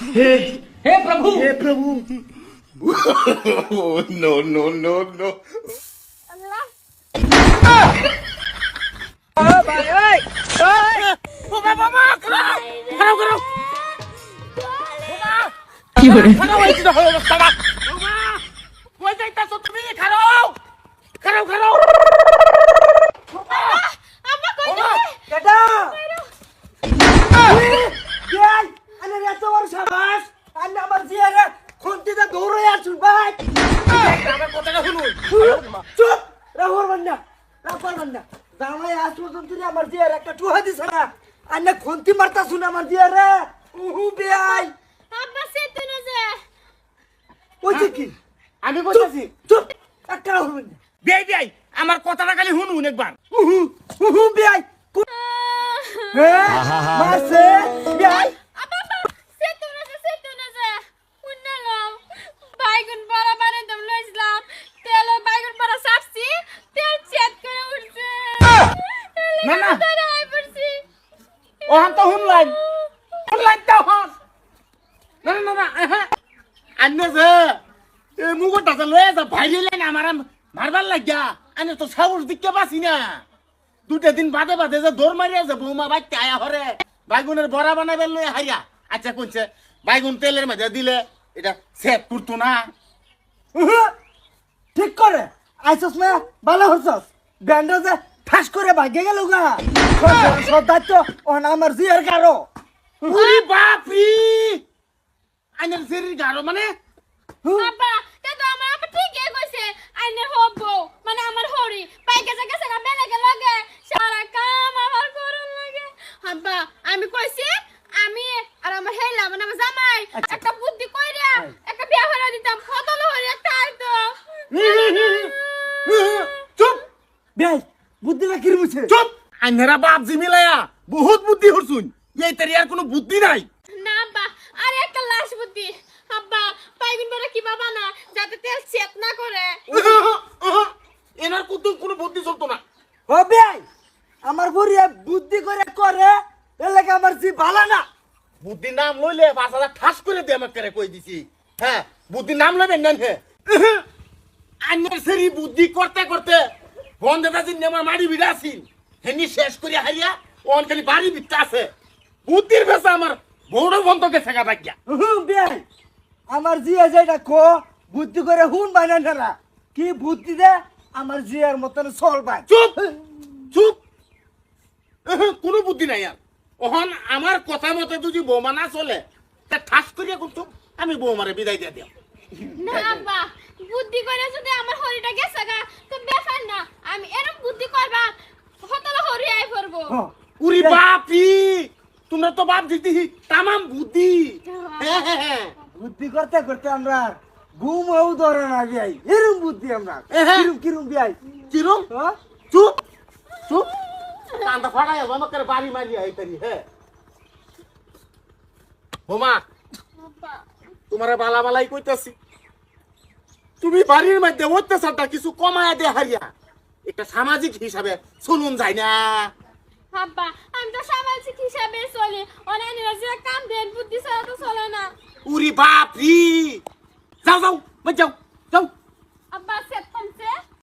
हे हे प्रभु हे प्रभु no, no, no, no. খুন্তি মারতা শুনে আমার দিয়ে রে উহু বেআই আব্বা সেতে না যে ওইছে কি আমি কইতাছি চুপ একটা হবেন না বেই বেই আমার কথাটা খালি শুনুন একবার উহু উহু বেআই হে মারছে বেআই আব্বা সেতে না যে উন্নালো বাইগুন বড় বারে দম লইছিলাম তেল বাইগুন বড় সাপসি তেল চেক করে উঠছে না না ধরে আই পড়ছি ওহান তো শুনলাম তো হন না না না হ্যাঁ আন্নে যে এ মুগটা যে লয়ে যা ভাইরে লাইন আমার মারবার লাগিয়া আনে তো সাহস দিকে পাসি না দুটা দিন বাদে বাদে যে দৌড় মারিয়া যে বৌমা বাইতে আয়া হরে বাইগুনের বড়া বানাবে লয়ে হারিয়া আচ্ছা কোনছে বাইগুন তেলের মধ্যে দিলে এটা সেট করতো না উহু ঠিক করে আইছস না ভালো হছস ব্যান্ডা যে ঠাস করে ভাগে গেল গা সদাই তো ওন আমার জিয়ার কারো উরি বাপরি আইনের শরীর গারো মানে আব্বা তে তো আমার আব্বা ঠিকই কইছে আইনে হবো মানে আমার হরি পাইকে গেছে না বেলেগে লাগে সারা কাম আমার করন লাগে আব্বা আমি কইছি আমি আর আমার হেলা মানে আমার জামাই একটা বুদ্ধি কইরা একটা বিয়া হরা দিতাম ফতল হরি একটা আইতো চুপ বেই বুদ্ধিটা কিরমুছে চুপ আইনেরা বাপ জি মিলায়া বহুত বুদ্ধি হরছুন এই তেরি আর কোনো বুদ্ধি নাই না আব্বা আর একটা লাশ বুদ্ধি আব্বা পাইগুন বড় কি বাবা না যাতে তেল চেত না করে এনার কোনো বুদ্ধি চলতো না ও বেই আমার বুড়িয়া বুদ্ধি করে এর লাগে আমার জি ভালো না বুদ্ধি নাম লইলে বাসাটা ঠাস করে দিয়ে আমাকে কই দিছি হ্যাঁ বুদ্ধি নাম লইবেন না হে আইনের সেরি বুদ্ধি করতে করতে বন্ধটা দিন আমার মাড়ি বিড়াছিল হেনি শেষ করে হারিয়া ওন খালি বাড়ি বিত্তা আছে বুদ্ধির ভেসা আমার বড় বন্ধ গেছে গা বাগিয়া বেই আমার জিয়া যেটা কো বুদ্ধি করে হুন বাইনা না কি বুদ্ধি দে আমার জিয়ার মতন চল ভাই চুপ চুপ কোনো বুদ্ধি নাই আর ওহন আমার কথা মতে যদি বৌমা না চলে তা ঠাস করিয়া করতো আমি বৌমারে বিদায় দিয়ে দিও না আব্বা বুদ্ধি করে যদি আমার হরিটা গেছে গা তো ব্যাপার না আমি এরকম বুদ্ধি করবা হতল হরি আই পড়বো উরি বাপি তোমরা তো বাপ দিতি তামাম বুদ্ধি হ্যাঁ বুদ্ধি করতে আমরা ঘুমও ধরে না বিয়াই এরম বুদ্ধি আমরা কিরম বিয়াই কিরম হ্যাঁ? চুপ চুপ কান্দা ফাড়াই আমাকে বাড়ি মারি আই তারি হ্যাঁ হোমা আব্বা তোমার বালা বালাই কইতাছি তুমি বাড়ির মধ্যে অত্যাচারটা কিছু কমায় দে হারিয়া একটা সামাজিক হিসাবে চলুন যায় না আব্বা আমি তো সামাজিক হিসাবে চলি অনাইনিরা যে কাম দেন বুদ্ধি ছাড়া তো চলে না উরি বাপরি যাও যাও যাও যাও আব্বা সেট